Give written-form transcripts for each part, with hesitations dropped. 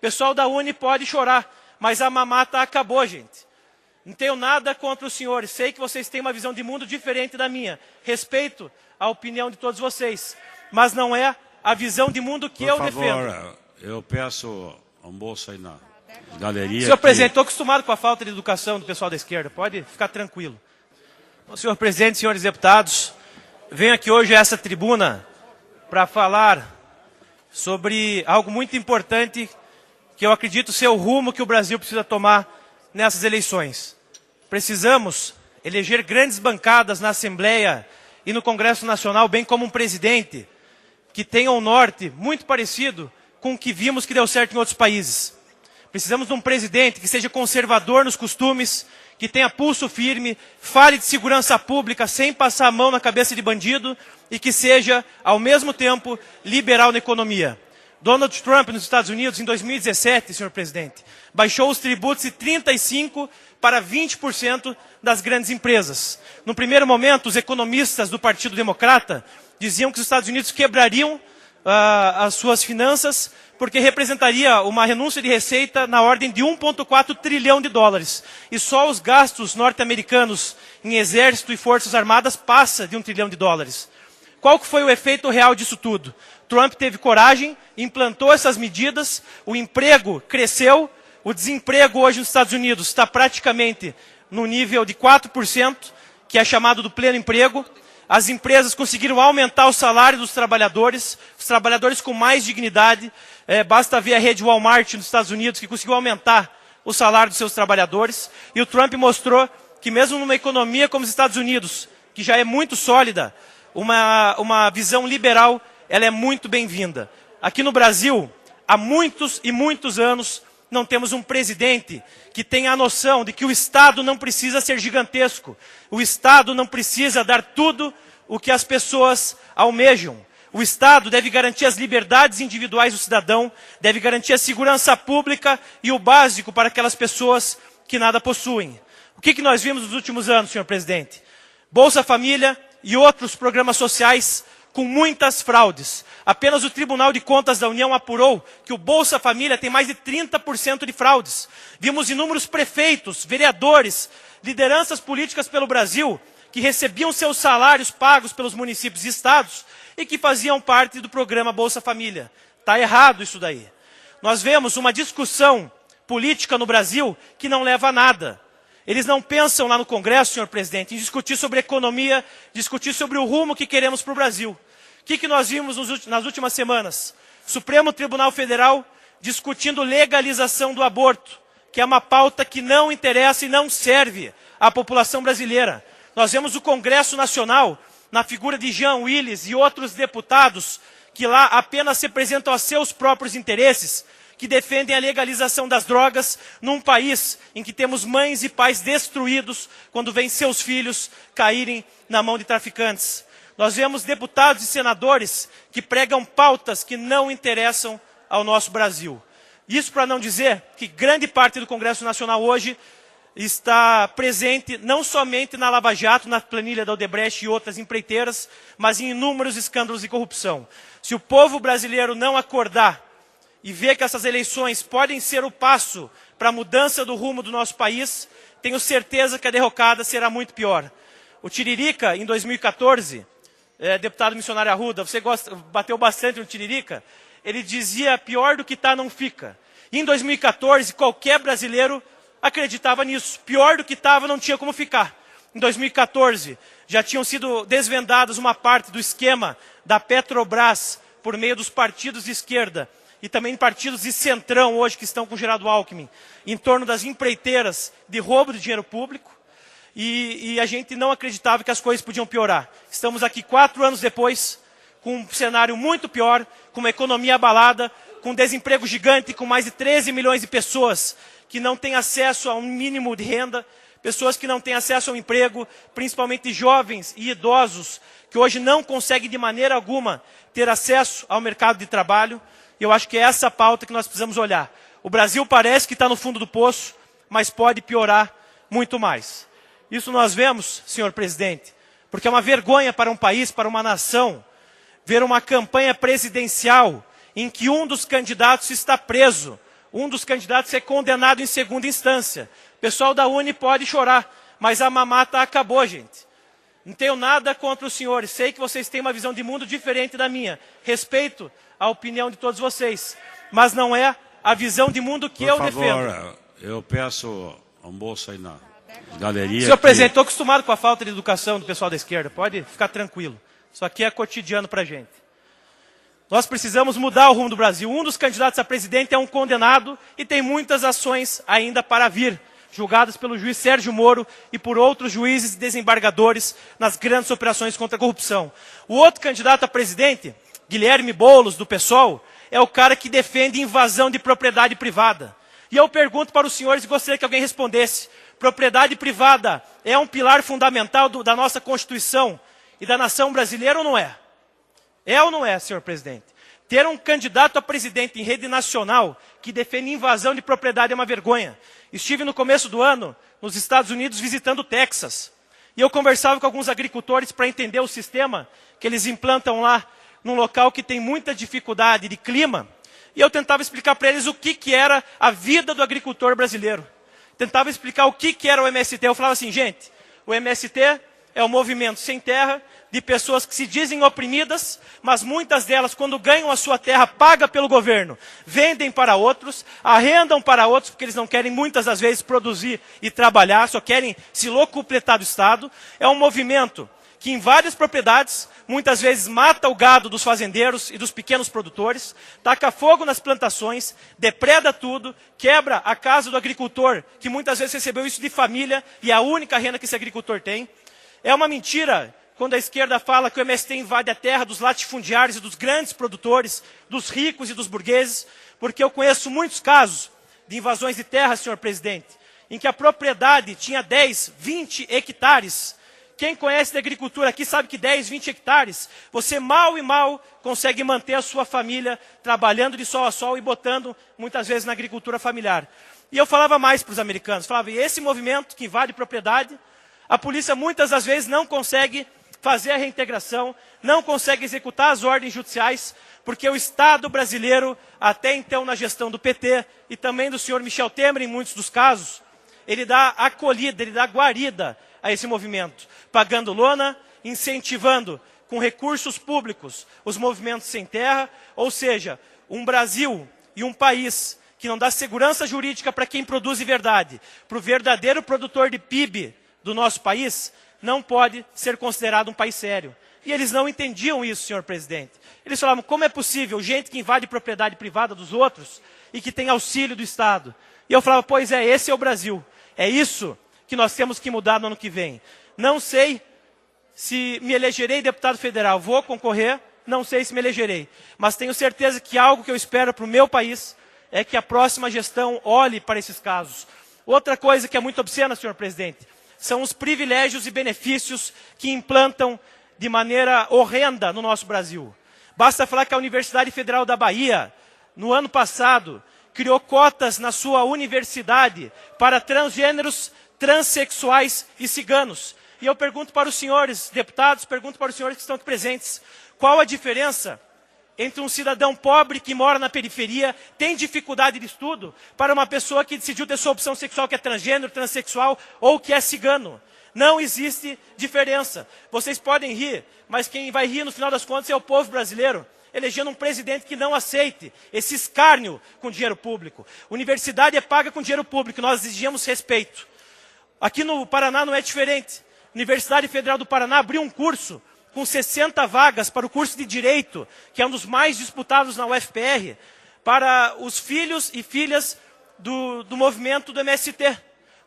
pessoal da Uni pode chorar, mas a mamata acabou, gente. Não tenho nada contra os senhores. Sei que vocês têm uma visão de mundo diferente da minha. Respeito a opinião de todos vocês. Mas não é a visão de mundo que eu defendo. Por favor, eu peço um moço aí na galeria. Senhor presidente, estou acostumado com a falta de educação do pessoal da esquerda. Pode ficar tranquilo. Senhor presidente, senhores deputados, venho aqui hoje a essa tribuna para falar sobre algo muito importante que eu acredito ser o rumo que o Brasil precisa tomar nessas eleições. Precisamos eleger grandes bancadas na Assembleia e no Congresso Nacional, bem como um presidente que tenha um norte muito parecido com o que vimos que deu certo em outros países. Precisamos de um presidente que seja conservador nos costumes, que tenha pulso firme, fale de segurança pública sem passar a mão na cabeça de bandido e que seja, ao mesmo tempo, liberal na economia. Donald Trump, nos Estados Unidos, em 2017, senhor presidente, baixou os tributos de 35% para 20% das grandes empresas. No primeiro momento, os economistas do Partido Democrata diziam que os Estados Unidos quebrariam as suas finanças porque representaria uma renúncia de receita na ordem de 1,4 trilhão de dólares. E só os gastos norte-americanos em exército e forças armadas passa de 1 trilhão de dólares. Qual que foi o efeito real disso tudo? Trump teve coragem, implantou essas medidas, o emprego cresceu, o desemprego hoje nos Estados Unidos está praticamente no nível de 4%, que é chamado do pleno emprego. As empresas conseguiram aumentar o salário dos trabalhadores, os trabalhadores com mais dignidade. Basta ver a rede Walmart nos Estados Unidos, que conseguiu aumentar o salário dos seus trabalhadores. E o Trump mostrou que mesmo numa economia como os Estados Unidos, que já é muito sólida, uma visão liberal, ela é muito bem-vinda. Aqui no Brasil, há muitos e muitos anos, não temos um presidente que tenha a noção de que o Estado não precisa ser gigantesco. O Estado não precisa dar tudo o que as pessoas almejam. O Estado deve garantir as liberdades individuais do cidadão, deve garantir a segurança pública e o básico para aquelas pessoas que nada possuem. O que nós vimos nos últimos anos, senhor presidente? Bolsa Família e outros programas sociais com muitas fraudes. Apenas o Tribunal de Contas da União apurou que o Bolsa Família tem mais de 30% de fraudes. Vimos inúmeros prefeitos, vereadores, lideranças políticas pelo Brasil que recebiam seus salários pagos pelos municípios e estados e que faziam parte do programa Bolsa Família. Está errado isso daí. Nós vemos uma discussão política no Brasil que não leva a nada. Eles não pensam lá no Congresso, senhor presidente, em discutir sobre economia, discutir sobre o rumo que queremos para o Brasil. O que nós vimos nas últimas semanas? Supremo Tribunal Federal discutindo legalização do aborto, que é uma pauta que não interessa e não serve à população brasileira. Nós vemos o Congresso Nacional, na figura de Jean Willis e outros deputados, que lá apenas se apresentam a seus próprios interesses, que defendem a legalização das drogas num país em que temos mães e pais destruídos quando veem seus filhos caírem na mão de traficantes. Nós vemos deputados e senadores que pregam pautas que não interessam ao nosso Brasil. Isso para não dizer que grande parte do Congresso Nacional hoje está presente não somente na Lava Jato, na planilha da Odebrecht e outras empreiteiras, mas em inúmeros escândalos de corrupção. Se o povo brasileiro não acordar e ver que essas eleições podem ser o passo para a mudança do rumo do nosso país, tenho certeza que a derrocada será muito pior. O Tiririca, em 2014, deputado missionário Arruda, você bateu bastante no Tiririca, ele dizia, pior do que está não fica. E em 2014, qualquer brasileiro acreditava nisso. Pior do que estava, não tinha como ficar. Em 2014, já tinham sido desvendadas uma parte do esquema da Petrobras por meio dos partidos de esquerda e também partidos de centrão hoje que estão com Geraldo Alckmin, em torno das empreiteiras de roubo de dinheiro público, e a gente não acreditava que as coisas podiam piorar. Estamos aqui 4 anos depois, com um cenário muito pior, com uma economia abalada, com um desemprego gigante, com mais de 13 milhões de pessoas que não têm acesso a um mínimo de renda, pessoas que não têm acesso ao emprego, principalmente jovens e idosos, que hoje não conseguem de maneira alguma ter acesso ao mercado de trabalho. Eu acho que é essa a pauta que nós precisamos olhar. O Brasil parece que está no fundo do poço, mas pode piorar muito mais. Isso nós vemos, senhor presidente, porque é uma vergonha para um país, para uma nação, ver uma campanha presidencial em que um dos candidatos está preso, um dos candidatos ser condenado em segunda instância. O pessoal da UNE pode chorar, mas a mamata acabou, gente. Não tenho nada contra os senhores, sei que vocês têm uma visão de mundo diferente da minha. Respeito a opinião de todos vocês, mas não é a visão de mundo que eu defendo. Por favor, eu peço um bolso aí na galeria. Senhor presidente, estou acostumado com a falta de educação do pessoal da esquerda, pode ficar tranquilo. Isso aqui é cotidiano para a gente. Nós precisamos mudar o rumo do Brasil. Um dos candidatos a presidente é um condenado e tem muitas ações ainda para vir, julgadas pelo juiz Sérgio Moro e por outros juízes e desembargadores nas grandes operações contra a corrupção. O outro candidato a presidente, Guilherme Boulos, do PSOL, é o cara que defende invasão de propriedade privada. E eu pergunto para os senhores e gostaria que alguém respondesse. Propriedade privada é um pilar fundamental da nossa Constituição e da nação brasileira ou não é? É ou não é, senhor presidente? Ter um candidato a presidente em rede nacional que defende invasão de propriedade é uma vergonha. Estive no começo do ano nos Estados Unidos visitando o Texas. E eu conversava com alguns agricultores para entender o sistema que eles implantam lá num local que tem muita dificuldade de clima. E eu tentava explicar para eles o que era a vida do agricultor brasileiro. Tentava explicar o que era o MST. Eu falava assim, gente, o MST é um movimento sem terra, de pessoas que se dizem oprimidas, mas muitas delas, quando ganham a sua terra paga pelo governo, vendem para outros, arrendam para outros, porque eles não querem muitas das vezes produzir e trabalhar, só querem se locupletar do Estado. É um movimento que em várias propriedades, muitas vezes mata o gado dos fazendeiros e dos pequenos produtores, taca fogo nas plantações, depreda tudo, quebra a casa do agricultor, que muitas vezes recebeu isso de família, e é a única renda que esse agricultor tem. É uma mentira quando a esquerda fala que o MST invade a terra dos latifundiários e dos grandes produtores, dos ricos e dos burgueses, porque eu conheço muitos casos de invasões de terra, senhor presidente, em que a propriedade tinha 10, 20 hectares. Quem conhece de agricultura aqui sabe que 10, 20 hectares, você mal e mal consegue manter a sua família trabalhando de sol a sol e botando, muitas vezes, na agricultura familiar. E eu falava mais para os americanos, falava, e esse movimento que invade propriedade, a polícia muitas das vezes não consegue fazer a reintegração, não consegue executar as ordens judiciais, porque o Estado brasileiro, até então na gestão do PT e também do senhor Michel Temer, em muitos dos casos, ele dá acolhida, ele dá guarida a esse movimento, pagando lona, incentivando com recursos públicos os movimentos sem terra, ou seja, um Brasil e um país que não dá segurança jurídica para quem produz de verdade, para o verdadeiro produtor de PIB do nosso país, não pode ser considerado um país sério. E eles não entendiam isso, senhor presidente. Eles falavam, como é possível gente que invade propriedade privada dos outros e que tem auxílio do Estado? E eu falava, pois é, esse é o Brasil. É isso que nós temos que mudar no ano que vem. Não sei se me elegerei deputado federal, vou concorrer, não sei se me elegerei. Mas tenho certeza que algo que eu espero para o meu país é que a próxima gestão olhe para esses casos. Outra coisa que é muito obscena, senhor presidente, são os privilégios e benefícios que implantam de maneira horrenda no nosso Brasil. Basta falar que a Universidade Federal da Bahia, no ano passado, criou cotas na sua universidade para transgêneros, transexuais e ciganos. E eu pergunto para os senhores deputados, pergunto para os senhores que estão aqui presentes, qual a diferença entre um cidadão pobre que mora na periferia, tem dificuldade de estudo, para uma pessoa que decidiu ter sua opção sexual, que é transgênero, transexual ou que é cigano? Não existe diferença. Vocês podem rir, mas quem vai rir no final das contas é o povo brasileiro, elegendo um presidente que não aceite esse escárnio com dinheiro público. Universidade é paga com dinheiro público, nós exigimos respeito. Aqui no Paraná não é diferente. Universidade Federal do Paraná abriu um curso com 60 vagas para o curso de Direito, que é um dos mais disputados na UFPR, para os filhos e filhas do movimento do MST.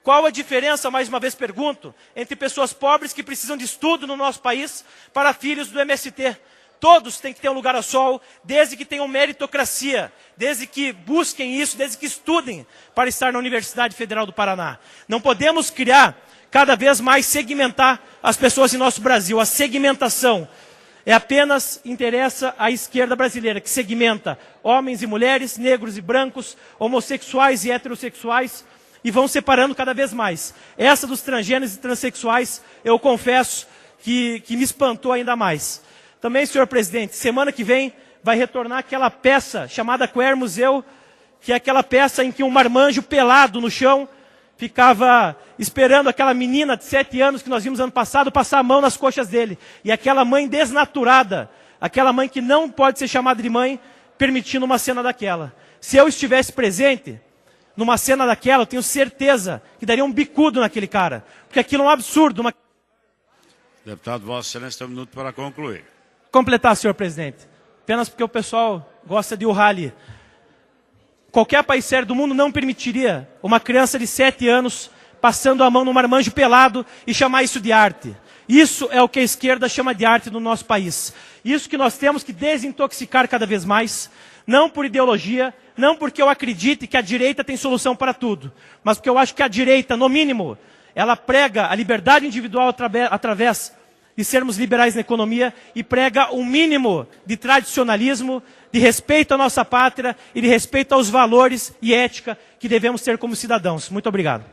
Qual a diferença, mais uma vez pergunto, entre pessoas pobres que precisam de estudo no nosso país para filhos do MST? Todos têm que ter um lugar ao sol, desde que tenham meritocracia, desde que busquem isso, desde que estudem para estar na Universidade Federal do Paraná. Não podemos criar, cada vez mais segmentar as pessoas em nosso Brasil. A segmentação apenas interessa à esquerda brasileira, que segmenta homens e mulheres, negros e brancos, homossexuais e heterossexuais, e vão separando cada vez mais. Essa dos transgêneros e transexuais, eu confesso que me espantou ainda mais. Também, senhor presidente, semana que vem vai retornar aquela peça chamada Queer Museu, que é aquela peça em que um marmanjo pelado no chão ficava esperando aquela menina de 7 anos que nós vimos ano passado passar a mão nas coxas dele. E aquela mãe desnaturada, aquela mãe que não pode ser chamada de mãe, permitindo uma cena daquela. Se eu estivesse presente numa cena daquela, eu tenho certeza que daria um bicudo naquele cara. Porque aquilo é um absurdo. Deputado, Vossa Excelência tem um minuto para concluir. Completar, senhor presidente. Apenas porque o pessoal gosta de urrar ali. Qualquer país sério do mundo não permitiria uma criança de 7 anos passando a mão num marmanjo pelado e chamar isso de arte. Isso é o que a esquerda chama de arte no nosso país. Isso que nós temos que desintoxicar cada vez mais, não por ideologia, não porque eu acredite que a direita tem solução para tudo, mas porque eu acho que a direita, no mínimo, ela prega a liberdade individual através de sermos liberais na economia e prega um mínimo de tradicionalismo, de respeito à nossa pátria e de respeito aos valores e ética que devemos ter como cidadãos. Muito obrigado.